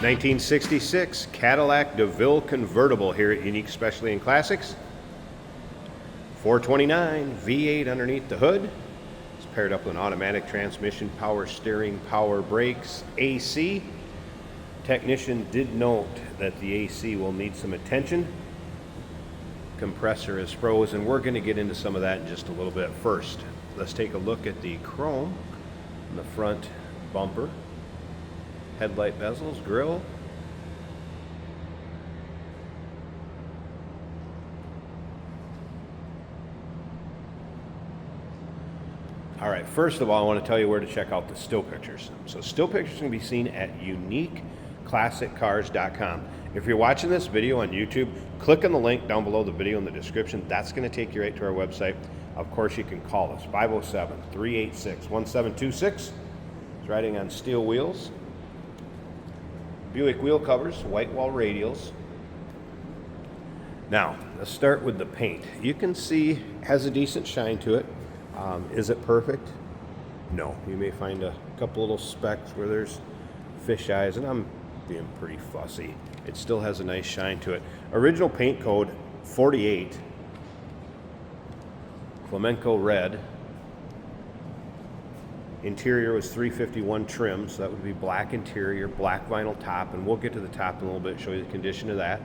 1966 Cadillac Deville Convertible here at Unique Specialty and Classics. 429 V8 underneath the hood. It's paired up with an automatic transmission, power steering, power brakes, AC. Technician did note that the AC will need some attention. Compressor is froze, and we're going to get into some of that in just a little bit. First, let's take a look at the chrome in the front bumper. Headlight bezels, grille. All right, first of all, I want to tell you where to check out the still pictures. So still pictures can be seen at uniqueclassiccars.com. If you're watching this video on YouTube, click on the link down below the video in the description. That's going to take you right to our website. Of course, you can call us, 507-386-1726. It's riding on steel wheels. Buick wheel covers, white wall radials. Now, let's start with the paint. You can see it has a decent shine to it. Is it perfect? No. You may find a couple little specks where there's fish eyes, and I'm being pretty fussy. It still has a nice shine to it. Original paint code 48, flamenco red. Interior was 351 trim, so that would be black interior, black vinyl top, and we'll get to the top in a little bit, show you the condition of that.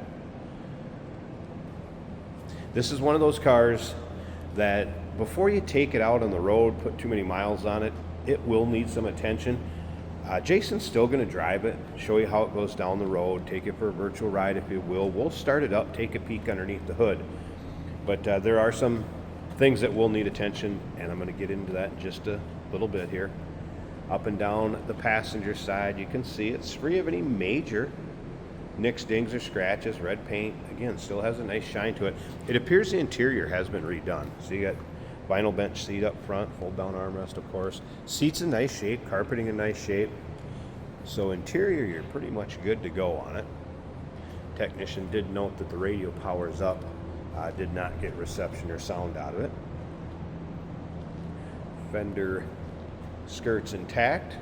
This is one of those cars that before you take it out on the road, put too many miles on it, it will need some attention. Jason's still going to drive it, show you how it goes down the road, take it for a virtual ride if you will. We'll start it up, take a peek underneath the hood. But there are some things that will need attention, and I'm going to get into that in just a little bit here. Up and down the passenger side, you can see it's free of any major nicks, dings, or scratches. Red paint, again, still has a nice shine to it. It appears the interior has been redone. So you got vinyl bench seat up front, fold down armrest, of course. Seats in nice shape, carpeting in nice shape. So interior, you're pretty much good to go on it. Technician did note that the radio powers up, did not get reception or sound out of it. Fender skirts intact.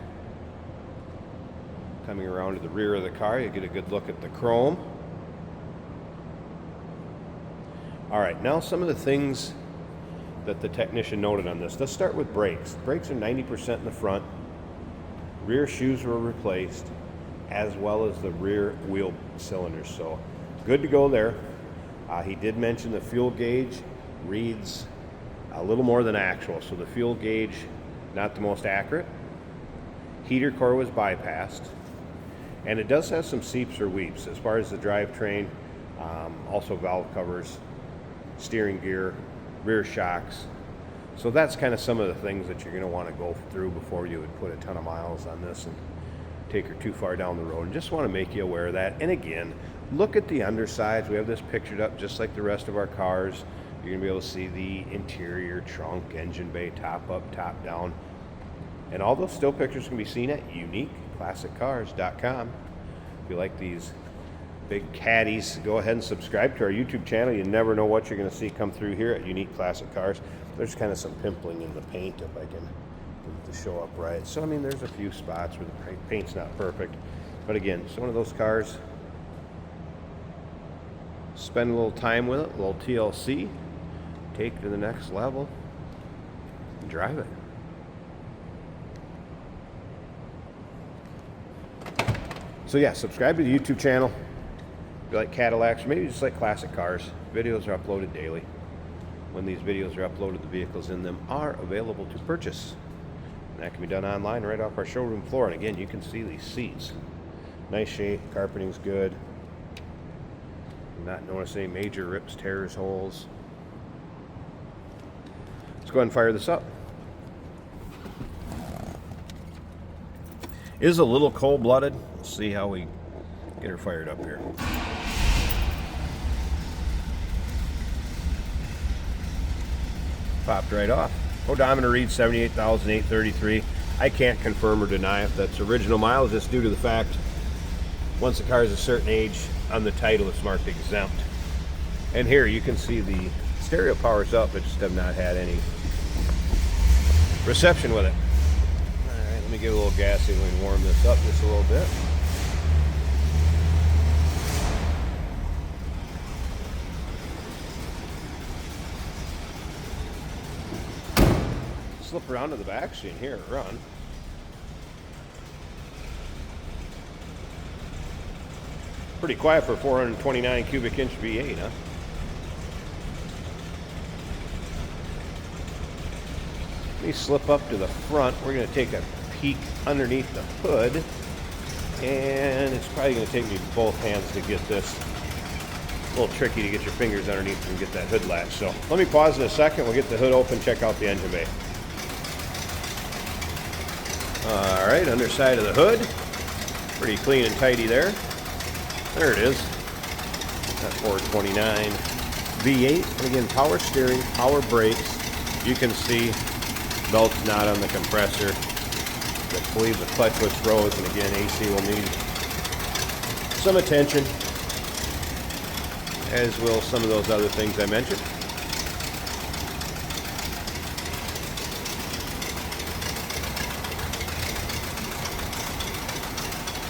Coming around to the rear of the car, you get a good look at the chrome. All right, now some of the things that the technician noted on this. Let's start with brakes. Brakes are 90% in the front. Rear shoes were replaced, as well as the rear wheel cylinders. So good to go there. He did mention the fuel gauge reads a little more than actual. So the fuel gauge, not the most accurate. Heater core was bypassed. And it does have some seeps or weeps as far as the drivetrain, also valve covers, steering gear, rear shocks. So that's kind of some of the things that you're going to want to go through before you would put a ton of miles on this and take her too far down the road. And just want to make you aware of that. And again, look at the undersides. We have this pictured up just like the rest of our cars. You're going to be able to see the interior, trunk, engine bay, top up, top down. And all those still pictures can be seen at uniqueclassiccars.com. If you like these big caddies, go ahead and subscribe to our YouTube channel. You never know what you're going to see come through here at Unique Classic Cars. There's kind of some pimpling in the paint if I can get it to show up right. So, I mean, there's a few spots where the paint's not perfect. But again, it's one of those cars. Spend a little time with it, a little TLC. Take it to the next level and drive it. So yeah, subscribe to the YouTube channel. If you like Cadillacs, or maybe you just like classic cars, videos are uploaded daily. When these videos are uploaded, the vehicles in them are available to purchase. And that can be done online right off our showroom floor. And again, you can see these seats. Nice shape, carpeting's good. Not notice any major rips, tears, holes. Let's go ahead and fire this up. It is a little cold-blooded. Let's see how we get her fired up here. Popped right off. Odometer reads 78,833. I can't confirm or deny if that's original miles, just due to the fact once the car is a certain age, on the title it's marked exempt. And here you can see the stereo powers up, but just have not had any reception with it. All right, let me give it a little gasoline and warm this up just a little bit. Slip around to the back so you can hear it run. Pretty quiet for a 429 cubic inch V8, huh? Let me slip up to the front. We're going to take a peek underneath the hood. And it's probably going to take me both hands to get this. A little tricky to get your fingers underneath and get that hood latch. So let me pause in a second. We'll get the hood open, check out the engine bay. All right, underside of the hood. Pretty clean and tidy there. There it is. That 429 V8. And again, power steering, power brakes. You can see belt's not on the compressor. I believe the clutch was froze, and again, AC will need some attention, as will some of those other things I mentioned.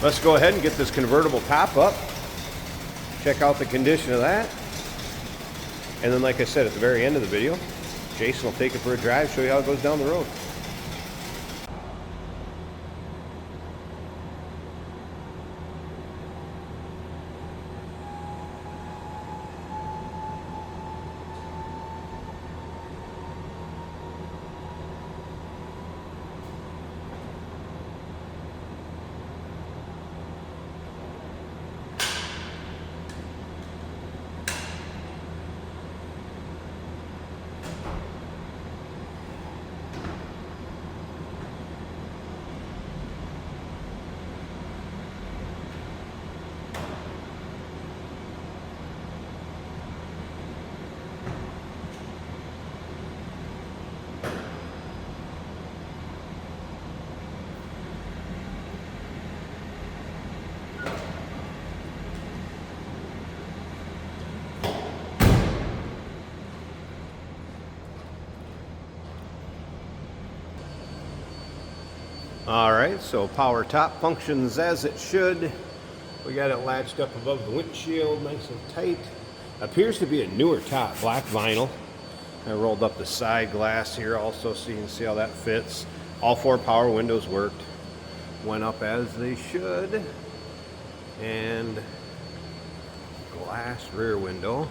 Let's go ahead and get this convertible top up, check out the condition of that, and then like I said at the very end of the video, Jason will take it for a drive, show you how it goes down the road. All right, so power top functions as it should. We got it latched up above the windshield, nice and tight. Appears to be a newer top, black vinyl. I rolled up the side glass here also so you can see how that fits. All 4 power windows worked. Went up as they should. And glass rear window.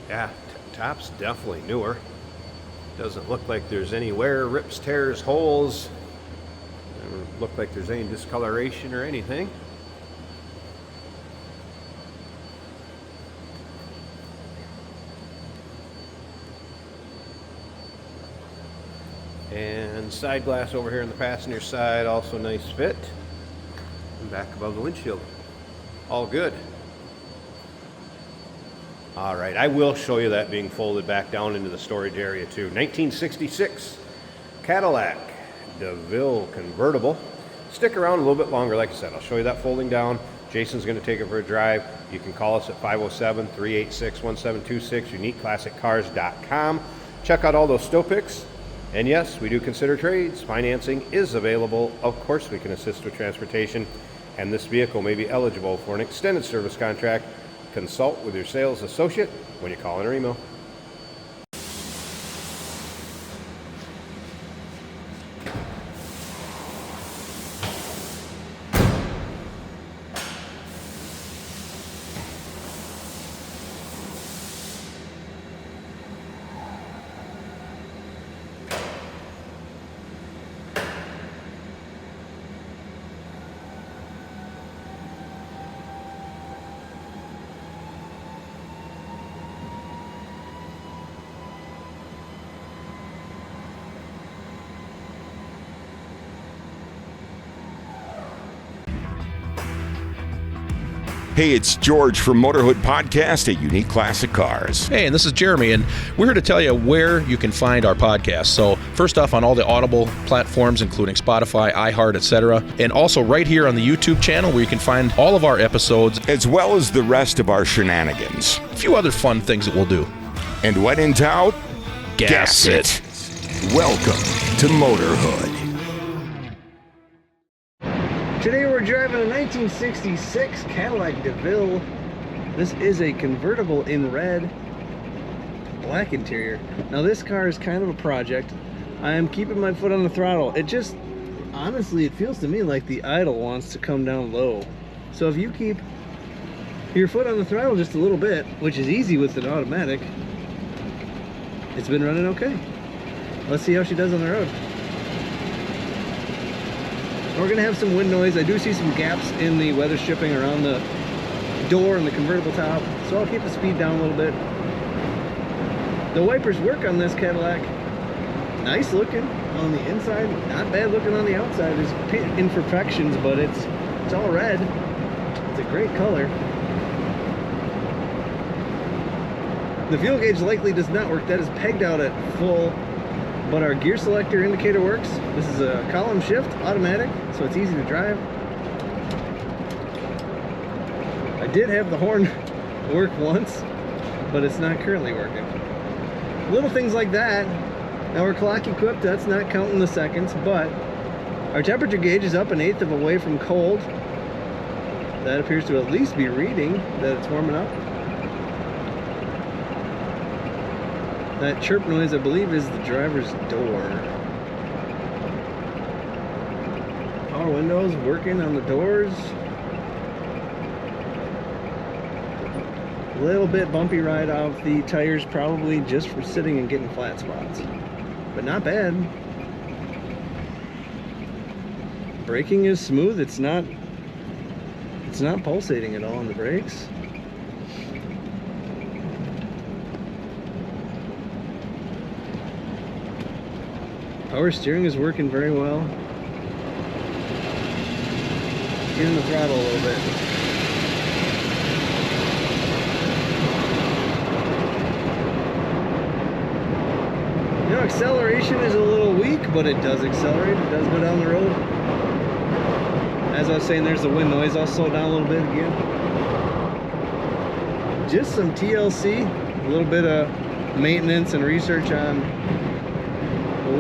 Yeah, top's definitely newer. Doesn't look like there's any wear, rips, tears, holes. Doesn't look like there's any discoloration or anything. And side glass over here on the passenger side, also nice fit. And back above the windshield. All good. All right, I will show you that being folded back down into the storage area too. 1966 Cadillac Deville convertible. Stick around a little bit longer, like I said. I'll show you that folding down. Jason's going to take it for a drive. You can call us at 507-386-1726, uniqueclassiccars.com. Check out all those stow pics. And yes, we do consider trades. Financing is available. Of course, we can assist with transportation. And this vehicle may be eligible for an extended service contract. Consult with your sales associate when you call in or email. Hey, it's George from Motorhood Podcast at Unique Classic Cars. Hey, and this is Jeremy, and we're here to tell you where you can find our podcast. So first off, on all the Audible platforms, including Spotify, iHeart, etc., and also right here on the YouTube channel where you can find all of our episodes, as well as the rest of our shenanigans. A few other fun things that we'll do. And when in doubt, gas it. Welcome to Motorhood. Today we're driving a 1966 Cadillac DeVille. This is a convertible in red. black interior. Now this car is kind of a project. I am keeping my foot on the throttle. It just, honestly, it feels to me like the idle wants to come down low. So if you keep your foot on the throttle just a little bit, which is easy with an automatic, it's been running okay. Let's see how she does on the road. We're gonna have some wind noise. I do see some gaps in the weather stripping around the door and the convertible top, so I'll keep the speed down a little bit. The wipers work on this Cadillac. Nice looking on the inside, not bad looking on the outside. There's imperfections, but it's all red. It's a great color. The fuel gauge likely does not work. That is pegged out at full, but our gear selector indicator works. This is a column shift automatic, so it's easy to drive. I did have the horn work once, but it's not currently working. Little things like that. Now we're clock equipped, that's not counting the seconds, but our temperature gauge is up 1/8 of a way from cold. That appears to at least be reading that it's warming up. That chirp noise, I believe, is the driver's door. Power windows working on the doors. A little bit bumpy ride off the tires, probably just for sitting and getting flat spots, but not bad. Braking is smooth. It's not pulsating at all on the brakes. Power steering is working very well. Getting the throttle a little bit. You know, acceleration is a little weak, but it does accelerate. It does go down the road. As I was saying, there's the wind noise. I'll slow down a little bit again. Just some TLC, a little bit of maintenance and research on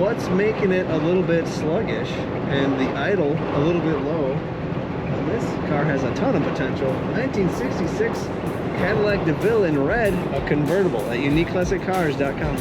what's making it a little bit sluggish and the idle a little bit low. And this car has a ton of potential. 1966 Cadillac Deville in red, a convertible at uniqueclassiccars.com.